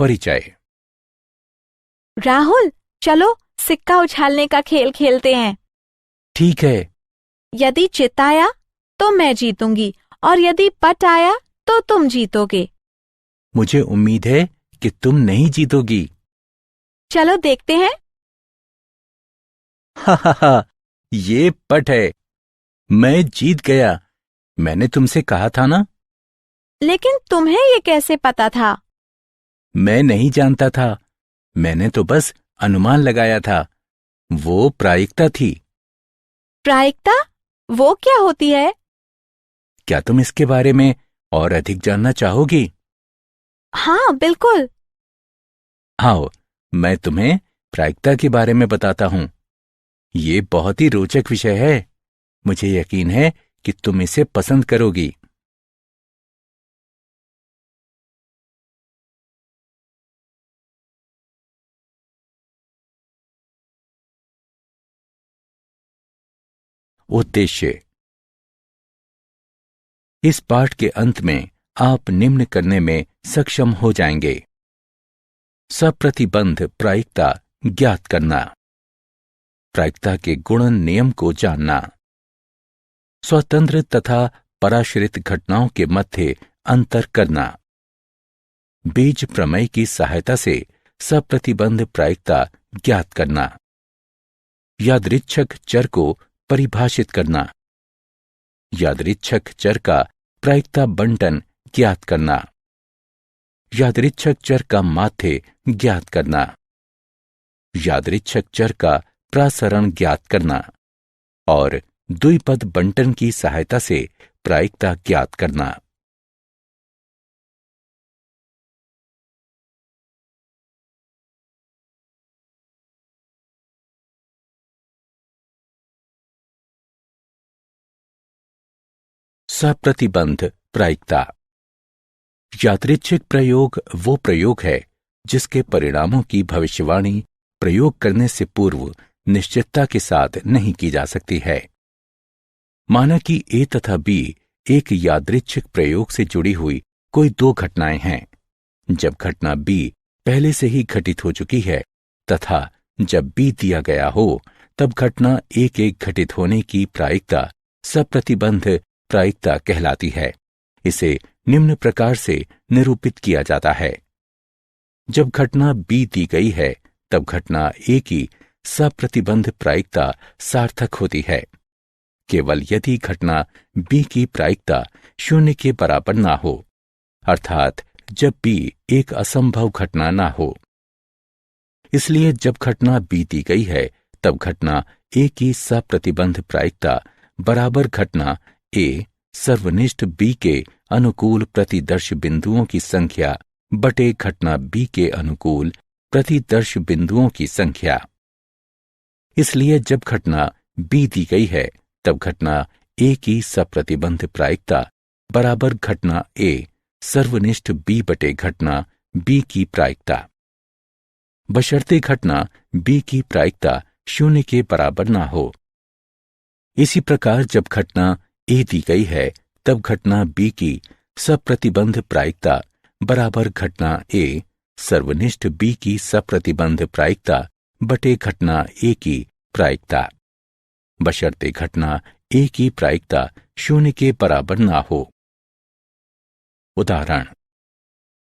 परिचय। राहुल, चलो सिक्का उछालने का खेल खेलते हैं। ठीक है। यदि चित आया तो मैं जीतूंगी और यदि पट आया तो तुम जीतोगे। मुझे उम्मीद है कि तुम नहीं जीतोगी। चलो देखते हैं। हा, ये पट है। मैं जीत गया। मैंने तुमसे कहा था ना। लेकिन तुम्हें ये कैसे पता था? मैं नहीं जानता था। मैंने तो बस अनुमान लगाया था। वो प्रायिकता थी। प्रायिकता? वो क्या होती है? क्या तुम इसके बारे में और अधिक जानना चाहोगी? हाँ, बिल्कुल। आओ, मैं तुम्हें प्रायिकता के बारे में बताता हूं। ये बहुत ही रोचक विषय है। मुझे यकीन है कि तुम इसे पसंद करोगी। उद्देश्य। इस पाठ के अंत में आप निम्न करने में सक्षम हो जाएंगे। सप्रतिबंध प्रायिकता ज्ञात करना। प्रायिकता के गुणन नियम को जानना। स्वतंत्र तथा पराश्रित घटनाओं के मध्य अंतर करना। बीज प्रमेय की सहायता से सप्रतिबंध प्रायिकता ज्ञात करना। यादृच्छक चर को परिभाषित करना। यादृच्छक चर का प्रायिकता बंटन ज्ञात करना। यादृच्छक चर का माध्य ज्ञात करना। यादृच्छक चर का प्रसरण ज्ञात करना और द्विपद बंटन की सहायता से प्रायिकता ज्ञात करना। सप्रतिबंध प्रायिकता। यादृच्छिक प्रयोग वो प्रयोग है जिसके परिणामों की भविष्यवाणी प्रयोग करने से पूर्व निश्चितता के साथ नहीं की जा सकती है। माना कि ए तथा बी एक यादृच्छिक प्रयोग से जुड़ी हुई कोई दो घटनाएं हैं। जब घटना बी पहले से ही घटित हो चुकी है तथा जब बी दिया गया हो, तब घटना ए के घटित होने की प्रायिकता सप्रतिबंध प्रायिकता कहलाती है। इसे निम्न प्रकार से निरूपित किया जाता है। जब घटना बी दी गई है, तब घटना ए की सप्रतिबंध प्रायिकता सार्थक होती है, केवल यदि घटना बी की प्रायिकता 0 के बराबर ना हो, अर्थात जब बी एक असंभव घटना ना हो। इसलिए जब घटना बी दी गई है, तब घटना ए की सप्रतिबंध प्रायिकता बराबर घटना ए सर्वनिष्ठ बी के अनुकूल प्रतिदर्श बिंदुओं की संख्या बटे घटना बी के अनुकूल प्रतिदर्श बिंदुओं की संख्या। इसलिए जब घटना बी दी गई है, तब घटना ए की सप्रतिबंध प्रायिकता बराबर घटना ए सर्वनिष्ठ बी बटे घटना बी की प्रायिकता, बशर्ते घटना बी की प्रायिकता 0 के बराबर ना हो। इसी प्रकार जब घटना ए दी गई है, तब घटना बी की सप्रतिबंध प्रायिकता बराबर घटना ए सर्वनिष्ठ बी की सप्रतिबंध प्रायिकता बटे घटना ए की प्रायिकता, बशर्ते घटना ए की प्रायिकता 0 के बराबर ना हो। उदाहरण।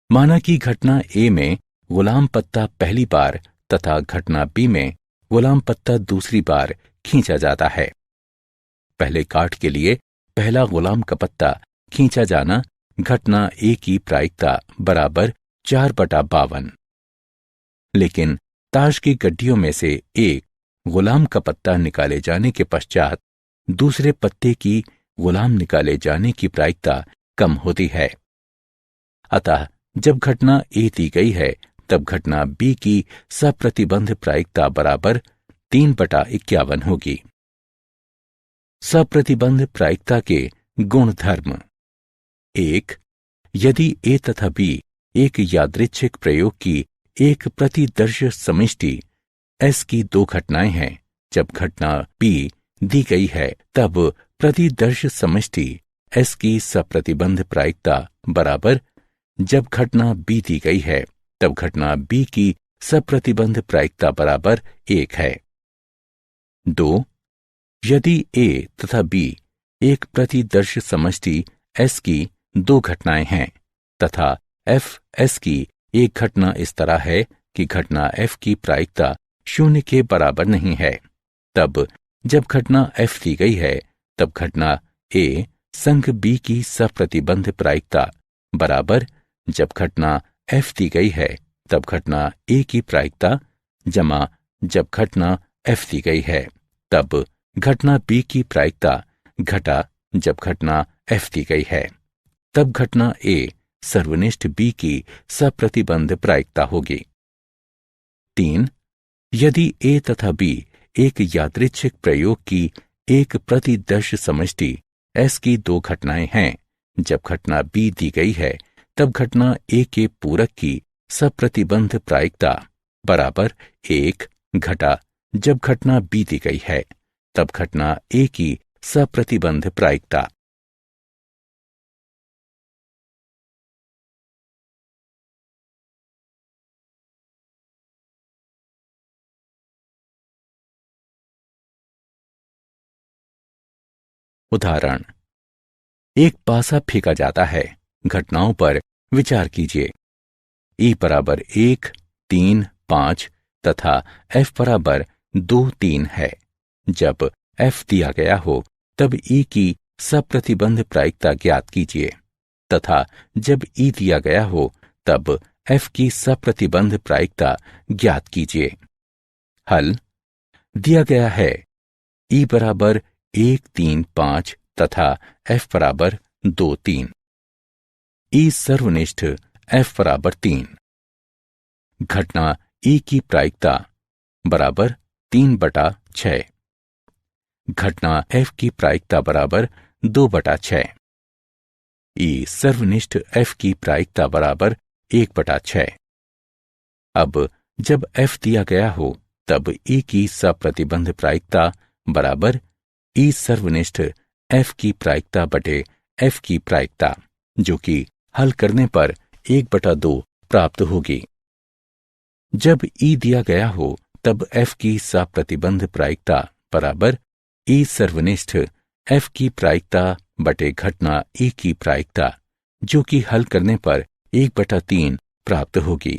माना कि घटना ए में गुलाम पत्ता पहली बार तथा घटना बी में गुलाम पत्ता दूसरी बार खींचा जाता है। पहले काट के लिए पहला गुलाम का पत्ता खींचा जाना घटना ए की प्रायिकता बराबर 4/52। लेकिन ताश की गड्डियों में से एक गुलाम का पत्ता निकाले जाने के पश्चात दूसरे पत्ते की गुलाम निकाले जाने की प्रायिकता कम होती है। अतः जब घटना ए दी गई है, तब घटना बी की सप्रतिबंध प्रायिकता बराबर 3/51 होगी। सप्रतिबंध प्रायिकता के गुणधर्म। 1. यदि ए तथा बी एक यादृच्छिक प्रयोग की एक प्रतिदर्श समिष्टि एस की दो घटनाएं हैं, जब घटना बी दी गई है, तब प्रतिदर्श समिष्टि एस की सप्रतिबंध प्रायिकता बराबर जब घटना बी दी गई है, तब घटना B की सप्रतिबंध प्रायिकता बराबर 1 है। 2. यदि A तथा B एक प्रतिदर्श समष्टि S की दो घटनाएं हैं तथा F S की एक घटना इस तरह है कि घटना F की प्रायिकता 0 के बराबर नहीं है, तब जब घटना F दी गई है तब घटना A संघ B की सप्रतिबंध प्रायिकता बराबर जब घटना F दी गई है तब घटना A की प्रायिकता जमा जब घटना F दी गई है तब घटना B की प्रायिकता घटा जब घटना F दी गई है, तब घटना A सर्वनिष्ठ B की सप्रतिबंध प्रायिकता होगी। 3. यदि A तथा B एक यादृच्छिक प्रयोग की एक प्रतिदर्श समष्टि S की दो घटनाएं हैं, जब घटना B दी गई है तब घटना A के पूरक की सप्रतिबंध प्रायिकता बराबर 1 घटा जब घटना B दी गई है तब घटना A की सप्रतिबंध प्रायिकता। उदाहरण, एक पासा फेंका जाता है। घटनाओं पर विचार कीजिए। E बराबर 1, 3, 5 तथा F बराबर 2, 3 है। जब F दिया गया हो तब E की सप्रतिबंध प्रायिकता ज्ञात कीजिए तथा जब E दिया गया हो तब F की सप्रतिबंध प्रायिकता ज्ञात कीजिए। हल दिया गया है E बराबर 1, 3, 5 तथा F बराबर 2, 3। E सर्वनिष्ठ F बराबर 3। घटना E की प्रायिकता बराबर 3/6। घटना F की प्रायिकता बराबर 2/6। E सर्वनिष्ठ F की प्रायिकता बराबर 1/6। अब जब F दिया गया हो तब E की सप्रतिबंध प्रायिकता बराबर E सर्वनिष्ठ F की प्रायिकता बटे F की प्रायिकता, जो कि हल करने पर 1/2 प्राप्त होगी। जब E दिया गया हो तब F की सप्रतिबंध प्रायिकता बराबर E सर्वनिष्ठ F की प्रायिकता बटे घटना E की प्रायिकता, जो कि हल करने पर 1/3 प्राप्त होगी।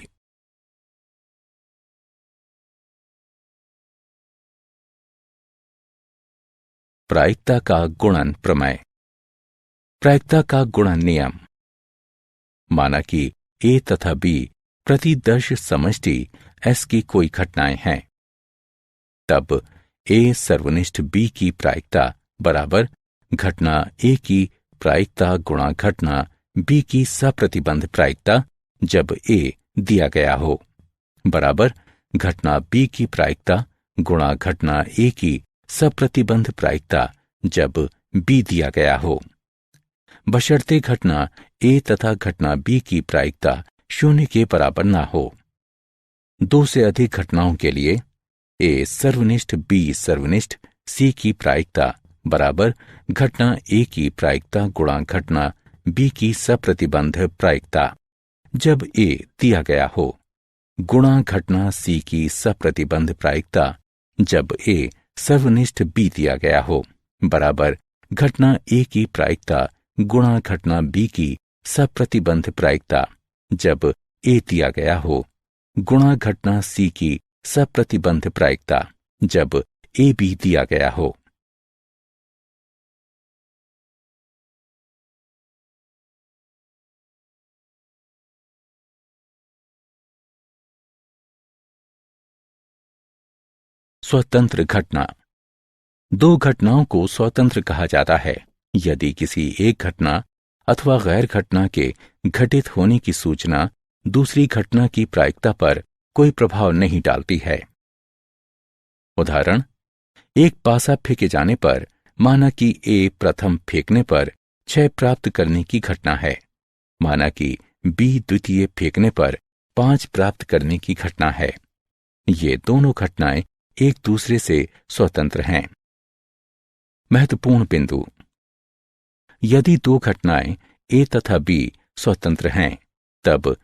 प्रायिकता का गुणन प्रमेय। प्रायिकता का गुणन नियम। माना कि A तथा B प्रतिदर्श समष्टि S की कोई घटनाएं हैं, तब A सर्वनिष्ठ B की प्रायिकता बराबर घटना A की प्रायिकता गुणा घटना B की सप्रतिबंध प्रायिकता जब A दिया गया हो बराबर घटना B की प्रायिकता गुणा घटना A की सप्रतिबंध प्रायिकता जब B दिया गया हो, बशर्ते घटना A तथा घटना B की प्रायिकता 0 के बराबर ना हो। 2 से अधिक घटनाओं के लिए A सर्वनिष्ठ B सर्वनिष्ठ C की प्रायिकता बराबर घटना A की प्रायिकता गुणा घटना B की सप्रतिबंध प्रायिकता जब A दिया गया हो गुणा घटना C की सप्रतिबंध प्रायिकता जब A सर्वनिष्ठ B दिया गया हो बराबर घटना A की प्रायिकता गुणा घटना B की सप्रतिबंध प्रायिकता जब A दिया गया हो गुणा घटना C की सप्रतिबंध प्रायिकता जब A B दिया गया हो। स्वतंत्र घटना। दो घटनाओं को स्वतंत्र कहा जाता है यदि किसी एक घटना अथवा गैर घटना के घटित होने की सूचना दूसरी घटना की प्रायिकता पर कोई प्रभाव नहीं डालती है। उदाहरण, एक पासा फेंके जाने पर माना कि A प्रथम फेंकने पर 6 प्राप्त करने की घटना है, माना कि B द्वितीय फेंकने पर 5 प्राप्त करने की घटना है। ये दोनों घटनाएं एक दूसरे से स्वतंत्र हैं। महत्वपूर्ण बिंदु। यदि दो घटनाएं A तथा B स्वतंत्र हैं, तब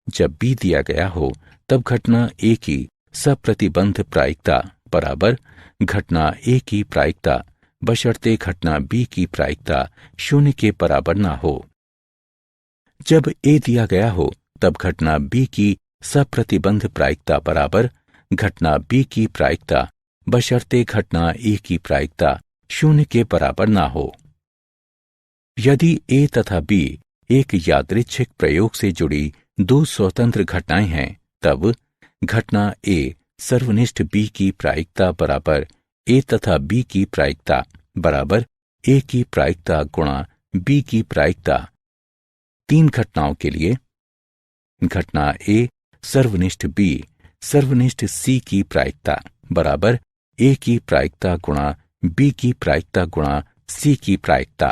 जब बी दिया गया हो तब घटना ए की सप्रतिबंध प्रायिकता बराबर घटना ए की प्रायिकता बशर्ते घटना बी की प्रायिकता 0 के बराबर ना हो। जब ए दिया गया हो तब घटना बी की सप्रतिबंध प्रायिकता बराबर घटना बी की प्रायिकता बशर्ते घटना ए की प्रायिकता 0 के बराबर ना हो। यदि ए तथा बी एक यादृच्छिक प्रयोग से जुड़ी दो स्वतंत्र घटनाएं हैं तब घटना ए सर्वनिष्ठ बी की प्रायिकता बराबर ए तथा बी की प्रायिकता बराबर ए की प्रायिकता गुणा बी की प्रायिकता। 3 घटनाओं के लिए घटना ए सर्वनिष्ठ बी सर्वनिष्ठ सी की प्रायिकता बराबर ए की प्रायिकता गुणा बी की प्रायिकता गुणा सी की प्रायिकता।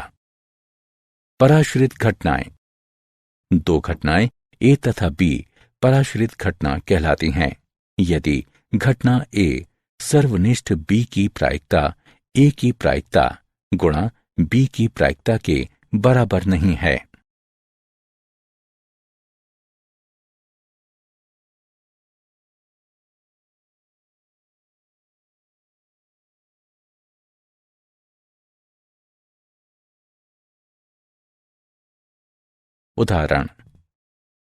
पराश्रित घटनाएं। 2 घटनाएं ए तथा बी पराश्रित घटना कहलाती हैं यदि घटना ए सर्वनिष्ठ बी की प्रायिकता ए की प्रायिकता गुणा बी की प्रायिकता के बराबर नहीं है। उदाहरण,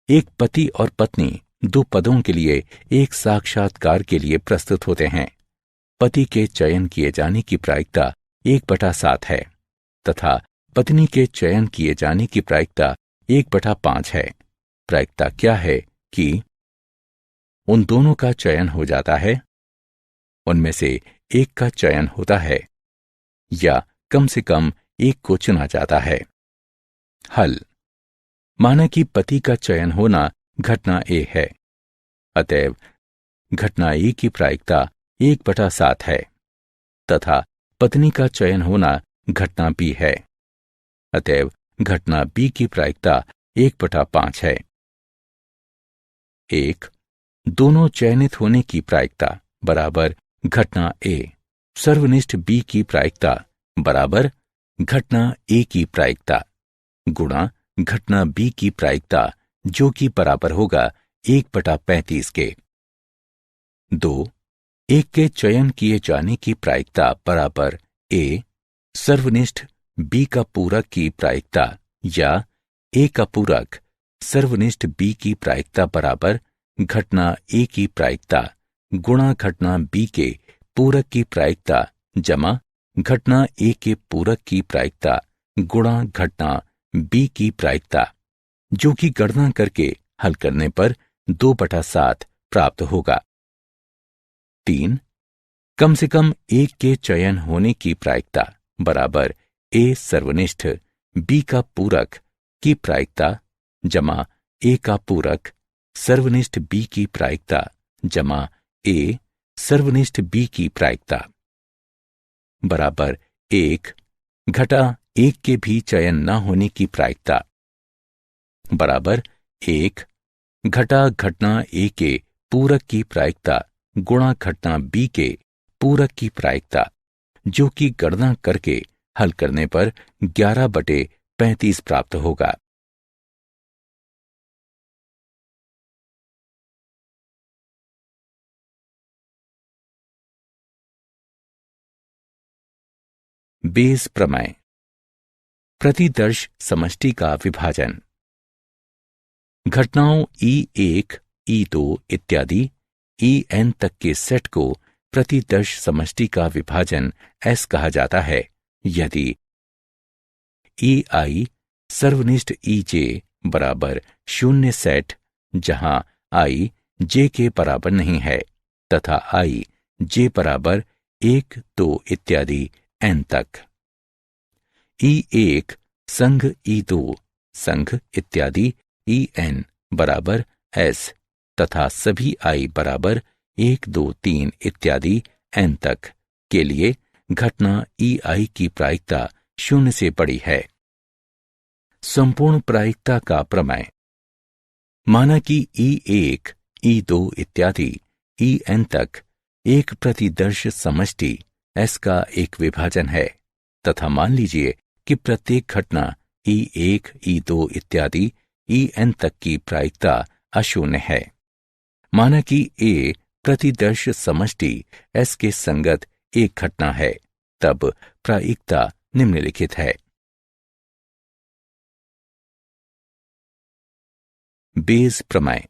एक पति और पत्नी 2 पदों के लिए एक साक्षात्कार के लिए प्रस्तुत होते हैं। पति के चयन किए जाने की प्रायिकता 1/7 है तथा पत्नी के चयन किए जाने की प्रायिकता 1/5 है। प्रायिकता क्या है कि उन दोनों का चयन हो जाता है, उनमें से एक का चयन होता है या कम से कम एक को चुना जाता है। हल, माना कि पति का चयन होना घटना ए है, अतएव घटना ए की प्रायिकता 1/7 है तथा पत्नी का चयन होना घटना बी है, अतएव घटना बी की प्रायिकता 1/5 है। 1. दोनों चयनित होने की प्रायिकता बराबर घटना ए सर्वनिष्ठ बी की प्रायिकता बराबर घटना ए की प्रायिकता गुणा घटना बी की प्रायिकता जो कि बराबर होगा 1/35 के। 2. एक के चयन किए जाने की प्रायिकता बराबर ए सर्वनिष्ठ बी का पूरक की प्रायिकता या ए का पूरक सर्वनिष्ठ बी की प्रायिकता बराबर घटना ए की प्रायिकता गुणा घटना बी के पूरक की प्रायिकता जमा घटना ए के पूरक की प्रायिकता गुणा घटना बी की प्रायिकता, जो कि गणना करके हल करने पर 2/7 प्राप्त होगा। 3. कम से कम एक के चयन होने की प्रायिकता बराबर ए सर्वनिष्ठ बी का पूरक की प्रायिकता जमा ए का पूरक सर्वनिष्ठ बी की प्रायिकता जमा ए सर्वनिष्ठ बी की प्रायिकता बराबर 1 घटा एक के भी चयन न होने की प्रायिकता बराबर 1 घटा घटना ए के पूरक की प्रायिकता गुणा घटना बी के पूरक की प्रायिकता, जो कि गणना करके हल करने पर 11/35 प्राप्त होगा। बेस प्रमेय। प्रतिदर्श समष्टि का विभाजन। घटनाओं E1, E2 इत्यादि En तक के सेट को प्रतिदर्श समष्टि का विभाजन S कहा जाता है यदि EI सर्वनिष्ठ EJ बराबर 0 सेट जहां I J के बराबर नहीं है तथा I J बराबर 1, 2 इत्यादि N तक। E1 संघ E2 संघ इत्यादि En बराबर S तथा सभी I बराबर 1, 2, 3 इत्यादि N तक के लिए घटना EI की प्रायिकता 0 से बड़ी है। संपूर्ण प्रायिकता का प्रमेय। माना कि E1, E2 इत्यादि En तक एक प्रतिदर्श समष्टि S का एक विभाजन है तथा मान लीजिए कि प्रत्येक घटना E1, E2 इत्यादि En तक की प्रायिकता अशून्य है। माना कि ए प्रतिदर्श समष्टि एस के संगत एक घटना है, तब प्रायिकता निम्नलिखित है। बेस प्रमेय।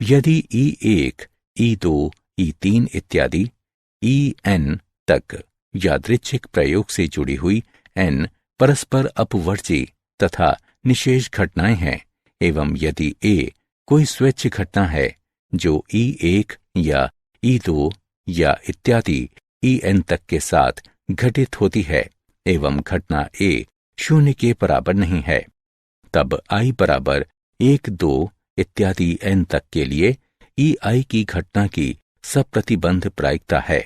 यदि E1, E2, E3 इत्यादि En तक यादृच्छिक प्रयोग से जुड़ी हुई n परस्पर अपवर्ती तथा निशेष घटनाएं हैं, एवं यदि A कोई स्वैच्छ घटना है जो E1 या E2 या इत्यादि En तक के साथ घटित होती है, एवं घटना A शून्य के बराबर नहीं है, तब I बराबर 1, 2 इत्यादि n तक के लिए EI की घटना की सप्रतिबंध प्रायिकता है,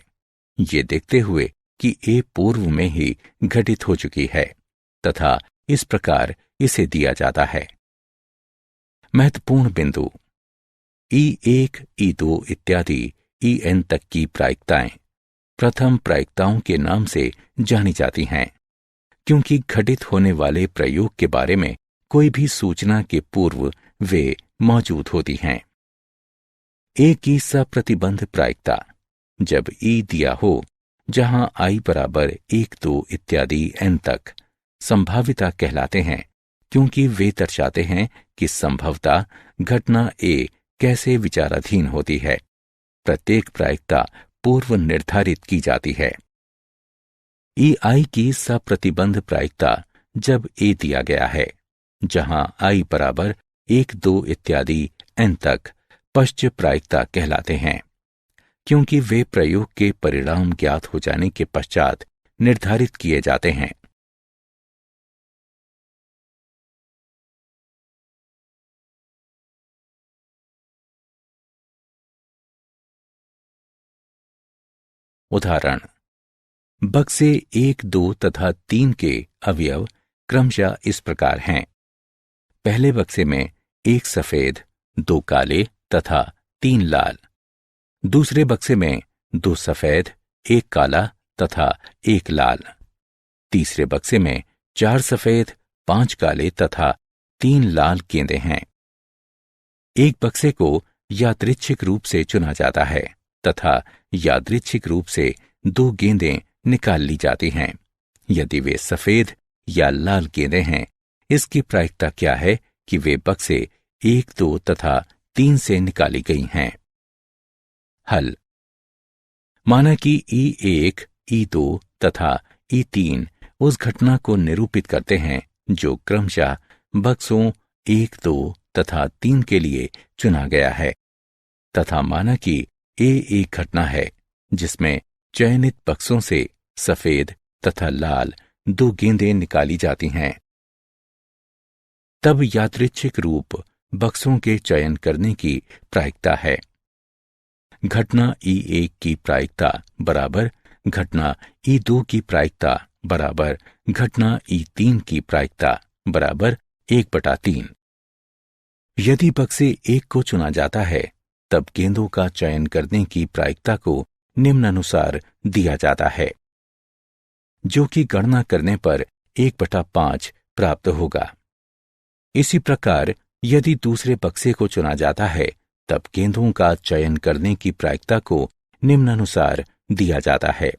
ये देखते हुए कि A पूर्व में ही घटित हो चुकी है, तथा इस प्रकार इसे दिया जाता है। महत्वपूर्ण बिंदु। E1, E2 इत्यादि En तक की प्रायिकताएं प्रथम प्रायिकताओं के नाम से जानी जाती हैं, क्योंकि घटित होने वाले प्रयोग के बारे में कोई भी सूचना के पूर्व वे मौजूद होती हैं। A की सप्रतिबंध प्रायिकता। जब E दिया हो, जहां I बराबर 1, 2 इत्यादि n तक संभाविता कहलाते हैं, क्योंकि वे दर्शाते हैं कि संभवतः घटना A कैसे विचाराधीन होती है। प्रत्येक प्रायिकता पूर्व निर्धारित की जाती है। EI की सप्रतिबंध प्रायिकता जब A दिया गया है, जहां I बराबर 1, 2 इत्यादि n तक पश्च प्रायिकता कहलाते हैं, क्योंकि वे प्रयोग के परिणाम ज्ञात हो जाने के पश्चात निर्धारित किए जाते हैं। उदाहरण। बक्से 1, 2 तथा 3 के अवयव क्रमशः इस प्रकार हैं। पहले बक्से में 1 सफेद, 2 काले तथा 3 लाल। दूसरे बक्से में 2 सफेद, 1 काला तथा 1 लाल। तीसरे बक्से में 4 सफेद, 5 काले तथा 3 लाल गेंदें हैं। एक बक्से को यादृच्छिक रूप से चुना जाता है तथा यादृच्छिक रूप से 2 गेंदें निकाल ली जाती हैं। यदि वे सफेद या लाल गेंदें हैं, इसकी प्रायिकता क्या है कि वे बक्से 1, 2 तथा 3 से निकाली गई हैं। हल। माना कि E1, E2 तथा E3 उस घटना को निरूपित करते हैं जो क्रमशः बक्सों 1, 2 तथा 3 के लिए चुना गया है, तथा माना कि A एक घटना है जिसमें चयनित बक्सों से सफेद तथा लाल 2 गेंदें निकाली जाती हैं। तब यादृच्छिक रूप बक्सों के चयन करने की प्रायिकता है। घटना E1 की प्रायिकता बराबर घटना E2 की प्रायिकता बराबर घटना E3 की प्रायिकता बराबर 1/3। यदि बक्से 1 को चुना जाता है, तब गेंदों का चयन करने की प्रायिकता को निम्नानुसार दिया जाता है, जो कि गणना करने पर 1/5 प्राप्त होगा। इसी प्रकार यदि दूसरे बक्से को चुना जाता है, तब गेंदों का चयन करने की प्रायिकता को निम्नानुसार दिया जाता है।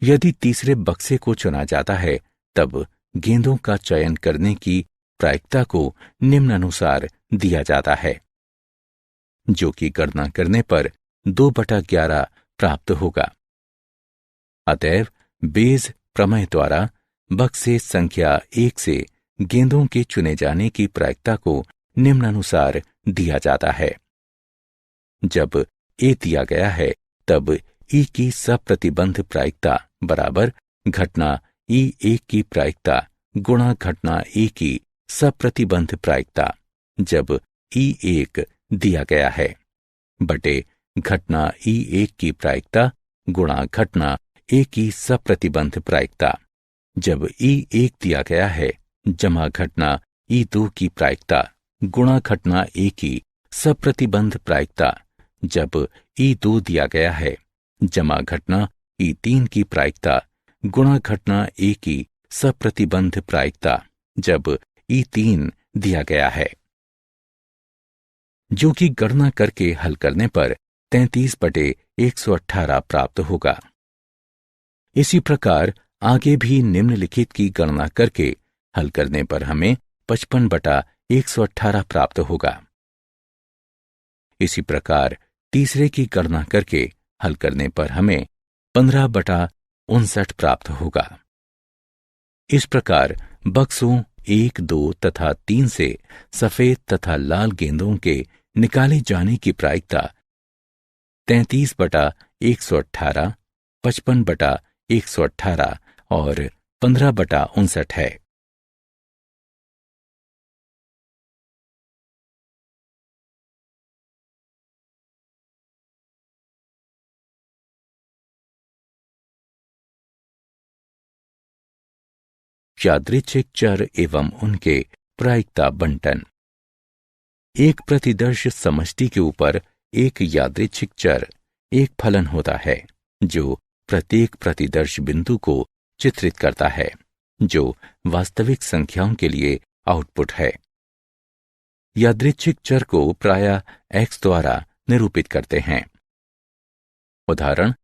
यदि तीसरे बक्से को चुना जाता है, तब गेंदों का चयन करने की प्रायिकता को निम्नानुसार दिया जाता है, जो कि गणना करने पर 2/11 प्राप्त होगा। अतएव बेज प्रमेय द्वारा बक्से संख्या 1 से गेंदों के चुने जाने की प्रायिकता को निम्नानुसार दिया जाता है। जब A दिया गया है, तब E की सप्रतिबंध प्रायिकता बराबर घटना E1 की प्रायिकता गुणा घटना A की सप्रतिबंध प्रायिकता जब E1 दिया गया है, बटे घटना E1 की प्रायिकता गुणा घटना A की सप्रतिबंध प्रायिकता जब E1 दिया गया है, जमा घटना E2 की प्रायिकता गुणा घटना A की सप्रतिबंध प्रायिकता जब E2 दिया गया है, जमा घटना E3 की प्रायिकता गुणा घटना A की सप्रतिबंध प्रायिकता जब E3 दिया गया है। जो कि गणना करके हल करने पर 33/118 प्राप्त होगा। इसी प्रकार आगे भी निम्नलिखित की गणना करके हल करने पर हमें 55/118 प्राप्त होगा। इसी प्रकार तीसरे की गणना करके हल करने पर हमें 15/59 प्राप्त होगा। इस प्रकार बक्सों 1, 2 तथा 3 से सफेद तथा लाल गेंदों के निकाले जाने की प्रायिकता 33/118, 55/118 और 15/59 है। यादृच्छिक चर एवं उनके प्रायिकता बंटन। एक प्रतिदर्श समष्टि के ऊपर एक यादृच्छिक चर, एक फलन होता है जो प्रत्येक प्रतिदर्श बिंदु को चित्रित करता है, जो वास्तविक संख्याओं के लिए आउटपुट है। यादृच्छिक चर को प्रायः x द्वारा निरूपित करते हैं। उदाहरण,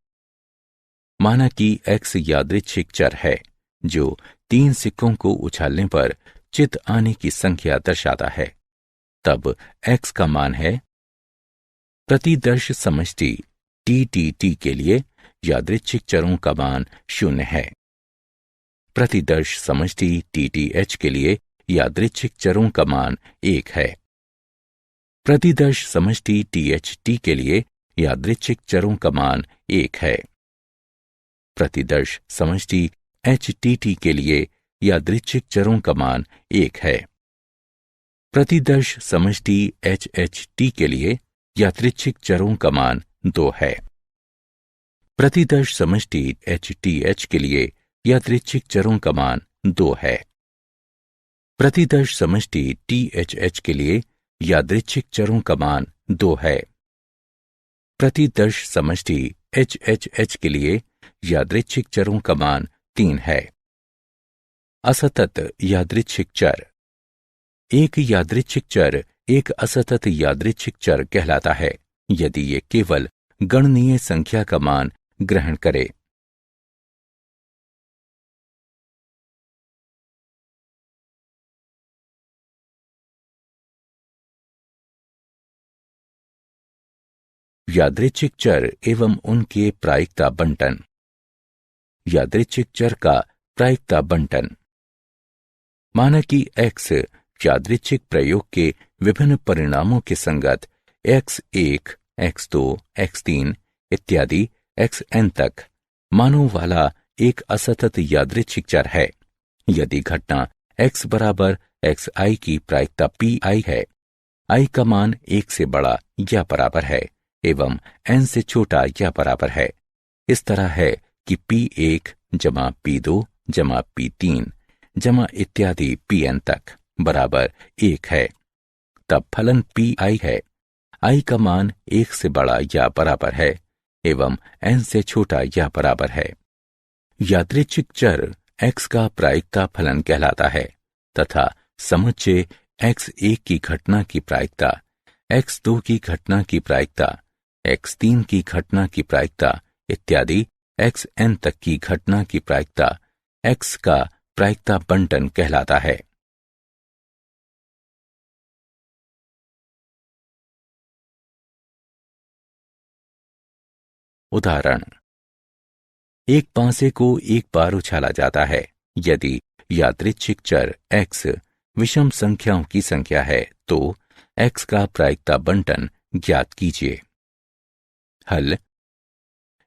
माना कि x यादृच्छिक चर है जो 3 सिक्कों को उछालने पर चित आने की संख्या दर्शाता है। तब x का मान है। प्रतिदर्श समष्टि TTT के लिए यादृच्छिक चरों का मान 0 है। प्रतिदर्श समष्टि TTH के लिए यादृच्छिक चरों का मान 1 है। प्रतिदर्श समष्टि THT के लिए यादृच्छिक चरों का मान 1 है। प्रतिदर्श समष्टि HTT के लिए यादृच्छिक चरों का मान 1 है। प्रतिदर्श समष्टि HHT के लिए यादृच्छिक चरों का मान 2 है। प्रतिदर्श समष्टि HTH के लिए यादृच्छिक चरों का मान 2 है। प्रतिदर्श समष्टि THH के लिए यादृच्छिक चरों का मान 2 है। प्रतिदर्श समष्टि HHH के लिए यादृच्छिक चरों का मान 3 है। असतत यादृच्छिक चर। एक यादृच्छिक चर एक असतत यादृच्छिक चर कहलाता है यदि ये केवल गणनीय संख्या का मान ग्रहण करे। यादृच्छिक चर एवं उनके प्रायिकता बंटन। यादृच्छिक चर का प्रायिकता बंटन। माना कि x यादृच्छिक प्रयोग के विभिन्न परिणामों के संगत x1, x2, x3 इत्यादि xn तक मानों वाला एक असतत यादृच्छिक चर है। यदि घटना x बराबर xi की प्रायिकता pi है, i का मान 1 से बड़ा या बराबर है एवं n से छोटा या बराबर है। इस तरह है कि p1 जमा p2 जमा p3 जमा इत्यादि pn तक बराबर 1 है, तब फलन pi है। i का मान 1 से बड़ा या बराबर है एवं n से छोटा या बराबर है। यादृच्छिक चर x का प्रायिकता फलन कहलाता है तथा समुच्चय x1 की घटना की प्रायिकता, x2 की घटना की प्रायिकता, x3 की घटना की प्रायिकता इत्यादि xn तक की घटना की प्रायिकता x का प्रायिकता बंटन कहलाता है। उदाहरण, एक पांसे को एक बार उछाला जाता है। यदि यादृच्छिक चर x विषम संख्याओं की संख्या है तो x का प्रायिकता बंटन ज्ञात कीजिए। हल।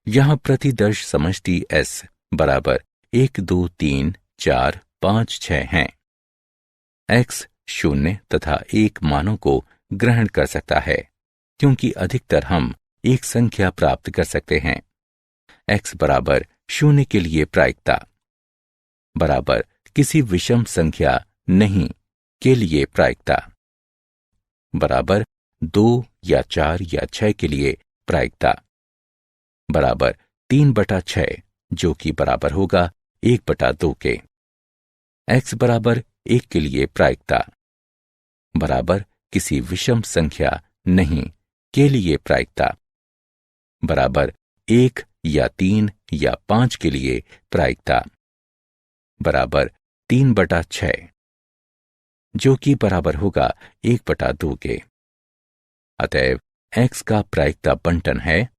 यहां प्रतिदर्श समष्टि S बराबर 1, 2, 3, 4, 5, 6 हैं। x 0 तथा 1 मानों को ग्रहण कर सकता है क्योंकि अधिकतर हम एक संख्या प्राप्त कर सकते हैं। x बराबर 0 के लिए प्रायिकता बराबर किसी विषम संख्या नहीं के लिए प्रायिकता बराबर 2 या 4 या 6 के लिए प्रायिकता बराबर 3/6 जो कि बराबर होगा 1/2 के। x बराबर 1 के लिए प्रायिकता बराबर किसी विषम संख्या नहीं के लिए प्रायिकता बराबर 1 या 3 या 5 के लिए प्रायिकता बराबर 3/6 जो कि बराबर होगा 1/2 के। अतएव x का प्रायिकता बंटन है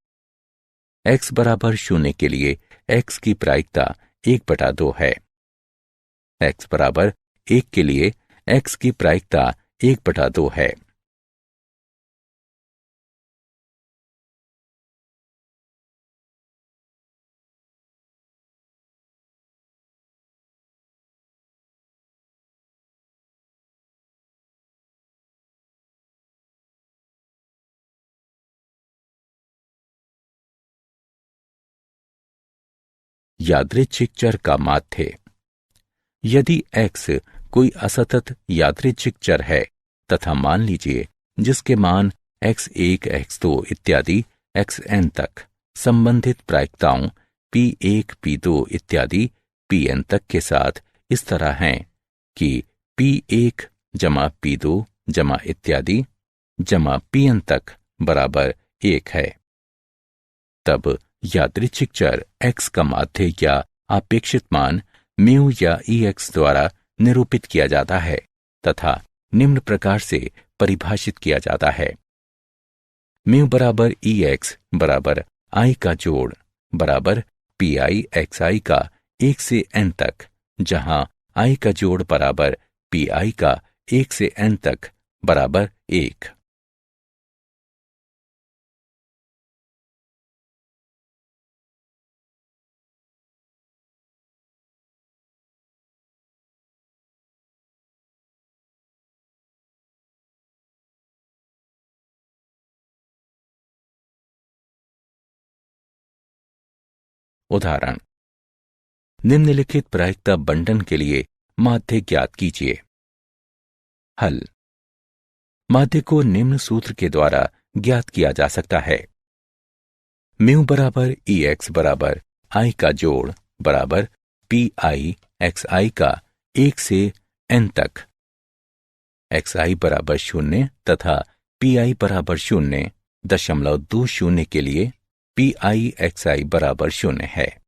x बराबर 0 के लिए x की प्रायिकता 1/2 है। x बराबर 1 के लिए x की प्रायिकता 1/2 है। यादृच्छिक चर का माध्य। यदि x कोई असतत यादृच्छिक चर है तथा मान लीजिए जिसके मान x1, x2 इत्यादि xn तक संबंधित प्रायिकताओं p1, p2 इत्यादि pn तक के साथ इस तरह हैं कि p1 जमा p2 जमा इत्यादि जमा pn तक बराबर 1 है, तब यादृच्छिक चर x का माध्य या अपेक्षित मान म्यू या ex द्वारा निरूपित किया जाता है तथा निम्न प्रकार से परिभाषित किया जाता है। म्यू बराबर ex बराबर i का जोड़ बराबर pi xi का 1 से n तक, जहां i का जोड़ बराबर pi का 1 से n तक बराबर 1। उदाहरण, निम्नलिखित प्रायिकता बंटन के लिए माध्य ज्ञात कीजिए। हल। माध्य को निम्न सूत्र के द्वारा ज्ञात किया जा सकता है। म्यू बराबर ex बराबर i का जोड़ बराबर pi xi का 1 से n तक, xi बराबर 0 तथा pi बराबर 0.20 के लिए pi xi बराबर 0 है।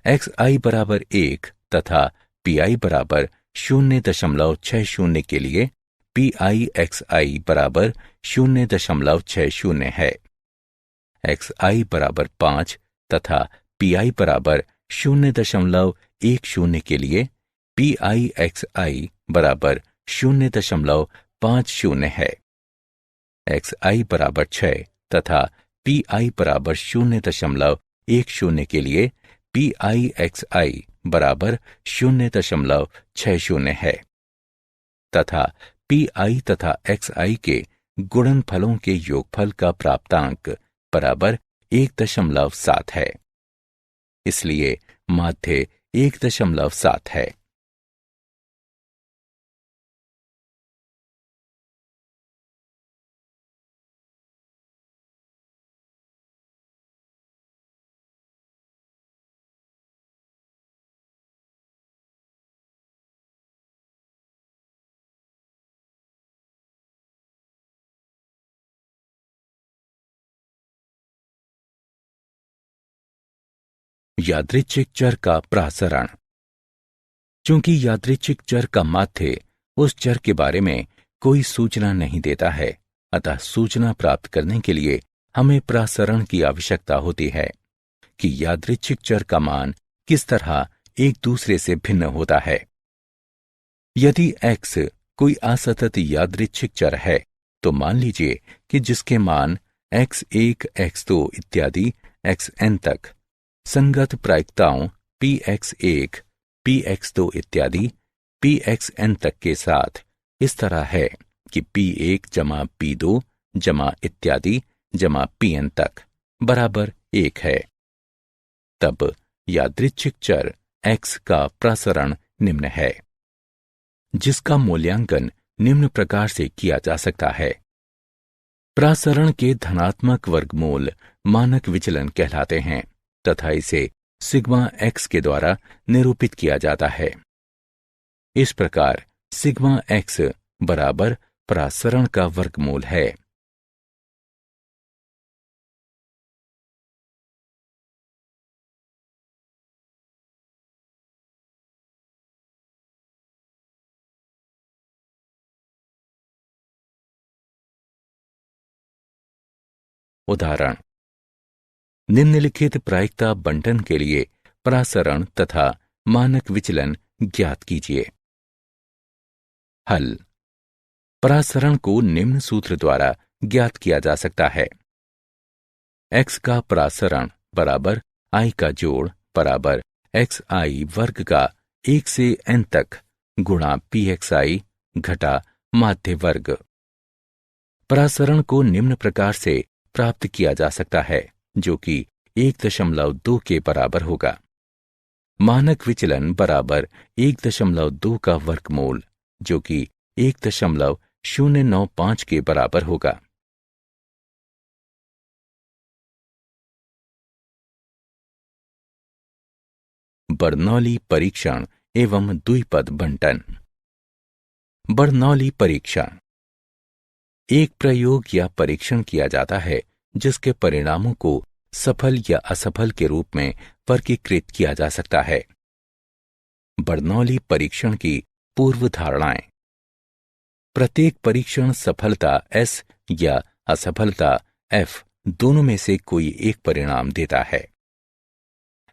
xi बराबर 1 तथा pi बराबर 0.60 के लिए pi xi बराबर 0.60 है। xi बराबर 5 तथा pi बराबर 0.10 के लिए pi xi बराबर 0.50 है। xi बराबर 6 तथा pi बराबर 0.10 के लिए pi xi बराबर 0.60 है तथा pi तथा xi के गुणनफलों के योगफल का प्राप्तांक बराबर 1.7 है। इसलिए माध्य 1.7 है। यादृच्छिक चर का प्रसरण। चूंकि यादृच्छिक चर का माध्य उस चर के बारे में कोई सूचना नहीं देता है, अतः सूचना प्राप्त करने के लिए हमें प्रसरण की आवश्यकता होती है कि यादृच्छिक चर का मान किस तरह एक दूसरे से भिन्न होता है। यदि x कोई असतत यादृच्छिक चर है तो मान लीजिए कि जिसके मान x1, x2 इत्यादि xn तक संगत प्रायिकताओं px1, px2 इत्यादि pxn तक के साथ इस तरह है कि p1 जमा p2 जमा इत्यादि जमा pn तक बराबर 1 है, तब यादृच्छिक चर x का प्रसरण निम्न है, जिसका मूल्यांकन निम्न प्रकार से किया जा सकता है। प्रसरण के धनात्मक वर्गमूल मानक विचलन कहलाते हैं तथा इसे सिग्मा x के द्वारा निरूपित किया जाता है। इस प्रकार सिग्मा x बराबर प्रसरण का वर्गमूल है। उदाहरण, निम्नलिखित प्रायिकता बंटन के लिए परासरण तथा मानक विचलन ज्ञात कीजिए। हल। परासरण को निम्न सूत्र द्वारा ज्ञात किया जा सकता है। x का परासरण बराबर i का जोड़ बराबर xi वर्ग का 1 से n तक गुणा pxi घटा माध्य वर्ग। परासरण को निम्न प्रकार से प्राप्त किया जा सकता है, जो कि 1.2 के बराबर होगा। मानक विचलन बराबर 1.2 का वर्गमूल, जो कि 1.095 के बराबर होगा। बर्नौली परीक्षण एवं द्विपद बंटन। बर्नौली परीक्षण एक प्रयोग या परीक्षण किया जाता है जिसके परिणामों को सफल या असफल के रूप में वर्गीकृत किया जा सकता है। बर्नौली परीक्षण की पूर्व धारणाएं। प्रत्येक परीक्षण सफलता S या असफलता F दोनों में से कोई एक परिणाम देता है।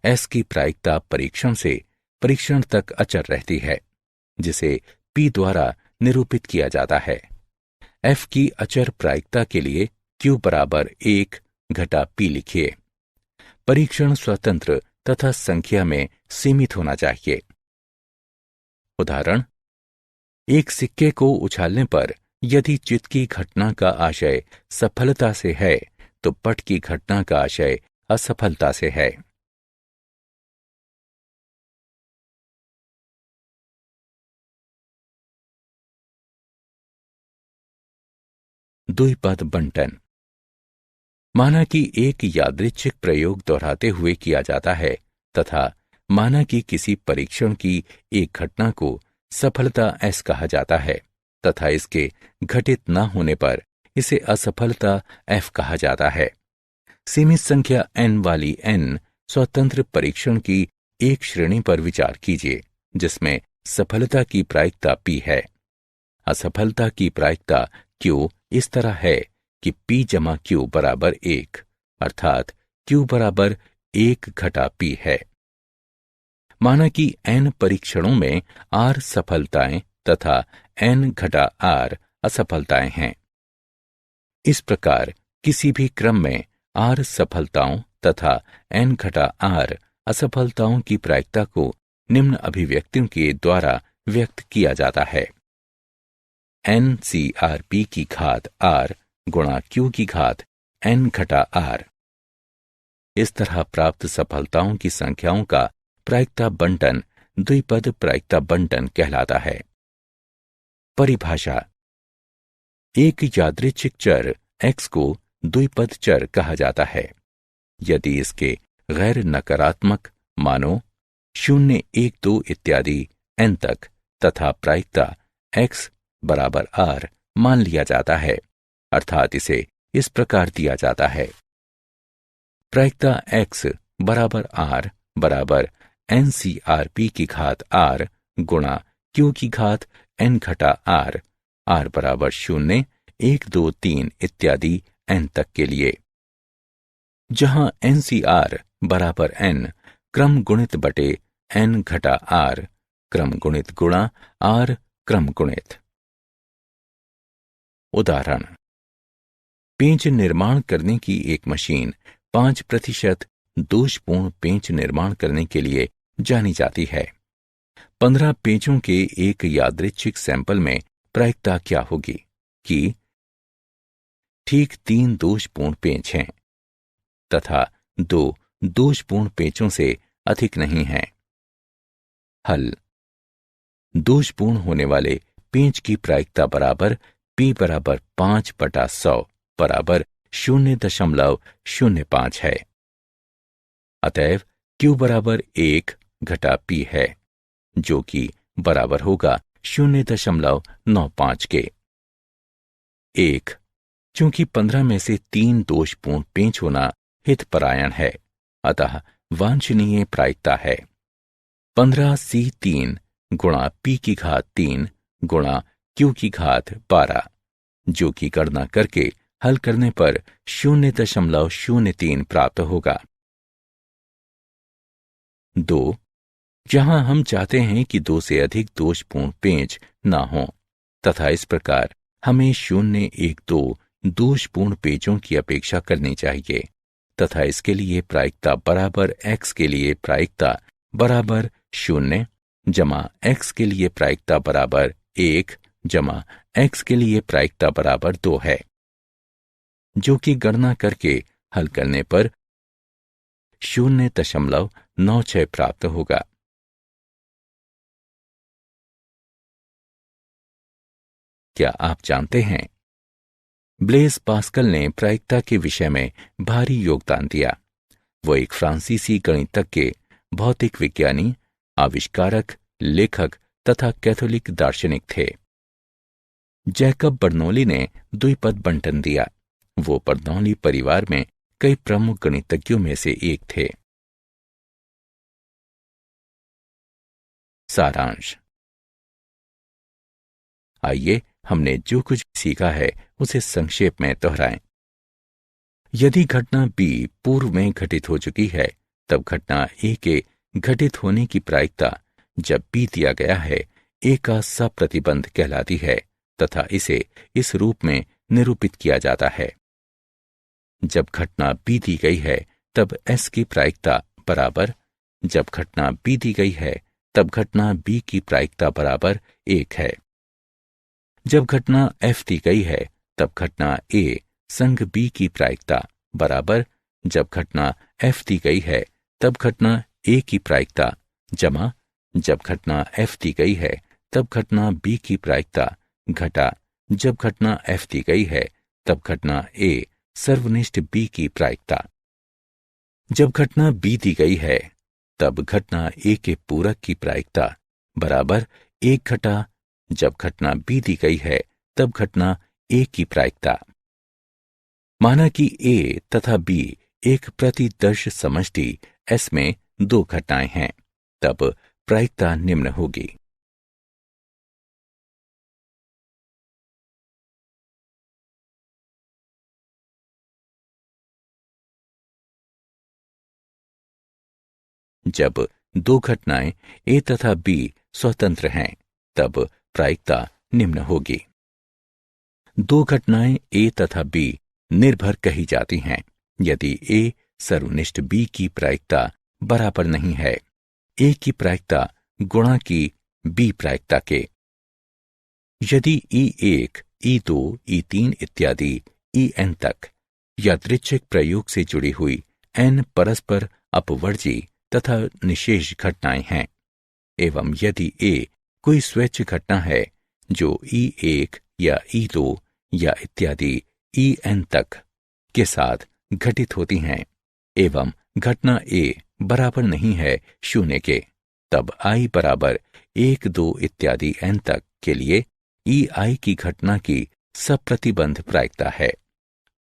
S की प्रायिकता परीक्षण से परीक्षण तक अचर रहती है, जिसे P द्वारा निरूपित किया जाता है। F की अचर प्रायिकता के लिए Q बराबर 1 घटा P लिखिए। परीक्षण स्वतंत्र तथा संख्या में सीमित होना चाहिए। उदाहरण, एक सिक्के को उछालने पर यदि चित्त की घटना का आशय सफलता से है तो पट की घटना का आशय असफलता से है। द्विपद बंटन। माना कि एक यादृच्छिक प्रयोग दोहराते हुए किया जाता है तथा माना कि किसी परीक्षण की एक घटना को सफलता S कहा जाता है तथा इसके घटित न होने पर इसे असफलता F कहा जाता है। सीमित संख्या n वाली n स्वतंत्र परीक्षण की एक श्रेणी पर विचार कीजिए जिसमें सफलता की प्रायिकता P है। असफलता की प्रायिकता Q इस तरह है कि P जमा Q बराबर 1, अर्थात Q बराबर 1 घटा P है। माना कि n परीक्षणों में R सफलताएं तथा n घटा R असफलताएं हैं। इस प्रकार किसी भी क्रम में R सफलताओं तथा n घटा R असफलताओं की प्रायिकता को निम्न अभिव्यक्तियों के द्वारा व्यक्त किया जाता है। NCRP की घात R गुणा Q की घात n घटा R। इस तरह प्राप्त सफलताओं की संख्याओं का प्रायिकता बंटन द्विपद प्रायिकता बंटन कहलाता है। परिभाषा। एक यादृच्छिक चर x को द्विपद चर कहा जाता है यदि इसके गैर नकारात्मक मानों 0, 1, 2 इत्यादि n तक तथा प्रायिकता x बराबर R मान लिया जाता है, अर्थात इसे इस प्रकार दिया जाता है। प्रायिकता x बराबर R बराबर NCRP की घात R गुणा Q की घात n घटा R, R बराबर 0, 1, 2, 3 इत्यादि n तक के लिए, जहां NCR बराबर n क्रम गुणित बटे n घटा R क्रम गुणित गुणा R क्रम गुणित। उदाहरण, पेंच निर्माण करने की एक मशीन 5% दोषपूर्ण पेंच निर्माण करने के लिए जानी जाती है। 15 पेंचों के एक यादृच्छिक सैंपल में प्रायिकता क्या होगी कि ठीक 3 दोषपूर्ण पेंच हैं तथा 2 दोषपूर्ण पेंचों से अधिक नहीं हैं। हल। दोषपूर्ण होने वाले पेंच की प्रायिकता बराबर P बराबर 5/100 बराबर 0.05 है। अतएव Q बराबर 1 घटा P है, जो कि बराबर होगा 0.95 के। 1. चूंकि 15 में से 3 दोषपूर्ण पेंच होना हितपरायण है, अतः वांछनीय प्रायिकता है 15C3 गुणा P की घात 3 गुणा Q की घात 12, जो कि गणना करके हल करने पर 0.03 प्राप्त होगा। 2. जहां हम चाहते हैं कि 2 से अधिक दोषपूर्ण पेंच ना हो तथा इस प्रकार हमें 0, 1, 2 दोषपूर्ण पेंचों की अपेक्षा करनी चाहिए तथा इसके लिए प्रायिकता बराबर x के लिए प्रायिकता बराबर 0 जमा x के लिए प्रायिकता बराबर 1 जमा x के लिए प्रायिकता बराबर 2 है, जो कि गणना करके हल करने पर 0.96 प्राप्त होगा। क्या आप जानते हैं ब्लेज पास्कल ने प्रायिकता के विषय में भारी योगदान दिया। वो एक फ्रांसीसी गणितज्ञ, भौतिक विज्ञानी, आविष्कारक, लेखक तथा कैथोलिक दार्शनिक थे। जैकब बर्नौली ने द्विपद बंटन दिया। वो बर्नौली परिवार में कई प्रमुख गणितज्ञों में से एक थे। सारांश। आइए हमने जो कुछ सीखा है उसे संक्षेप में दोहराएं। यदि घटना B पूर्व में घटित हो चुकी है, तब घटना A के घटित होने की प्रायिकता जब B दिया गया है A का सप्रतिबंध कहलाती है तथा इसे इस रूप में निरूपित किया जाता है। जब घटना B दी गई है तब S की प्रायिकता बराबर, जब घटना B दी गई है तब घटना B की प्रायिकता बराबर 1 है। जब घटना F दी गई है तब घटना A संग B की प्रायिकता बराबर, जब घटना F दी गई है तब घटना A की प्रायिकता जमा, जब घटना F दी गई है तब घटना B की प्रायिकता घटा, जब घटना F दी गई है तब घटना A सर्वनिष्ठ B की प्रायिकता। जब घटना B दी गई है तब घटना A के पूरक की प्रायिकता बराबर 1 घटा, जब घटना B दी गई है तब घटना A की प्रायिकता। माना कि A तथा B एक प्रतिदर्श समष्टि S में 2 घटनाएं हैं, तब प्रायिकता निम्न होगी। जब 2 घटनाएं A तथा B स्वतंत्र हैं, तब प्रायिकता निम्न होगी। 2 घटनाएं A तथा B निर्भर कही जाती हैं यदि A सर्वनिष्ठ B की प्रायिकता बराबर नहीं है A की प्रायिकता गुणा की B प्रायिकता के। यदि E1, E2, E3 इत्यादि En तक यादृच्छिक प्रयोग से जुड़ी हुई n परस्पर अपवर्जी तथा निशेष घटनाएं हैं एवं यदि A कोई स्वैच्छ घटना है जो E1 या E2 या इत्यादि En तक के साथ घटित होती हैं एवं घटना A बराबर नहीं है 0 के, तब I बराबर 1, 2 इत्यादि n तक के लिए EI की घटना की सप्रतिबंध प्रायिकता है,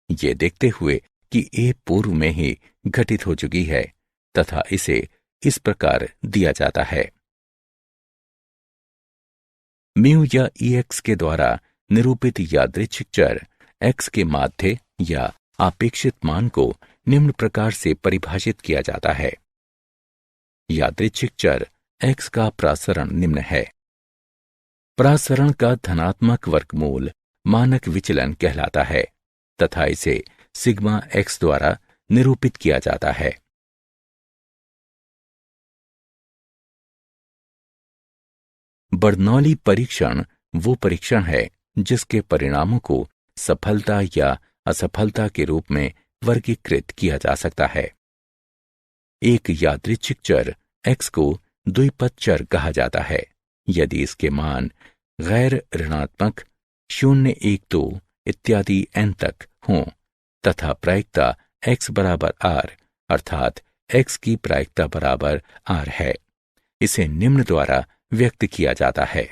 ये देखते हुए कि A पूर्व में ही घटित हो चुकी है तथा इसे इस प्रकार दिया जाता है। म्यू या EX के द्वारा निरूपित यादृच्छिक चर X के माध्य या आपेक्षित मान को निम्न प्रकार से परिभाषित किया जाता है। यादृच्छिक चर X का प्रासरण निम्न है। प्रासरण का धनात्मक वर्गमूल मानक विचलन कहलाता है तथा इसे सिग्मा X द्वारा निरूपित किया जाता है। बर्नौली परीक्षण वो परीक्षण है जिसके परिणामों को सफलता या असफलता के रूप में वर्गीकृत किया जा सकता है। एक यादृच्छिक चर X को द्विपद चर कहा जाता है यदि इसके मान गैर ऋणात्मक 0, 1, 2 इत्यादि n तक हों तथा प्रायिकता X बराबर R अर्थात X की प्रायिकता बराबर R है। इसे निम्न द्वारा व्यक्त किया जाता है।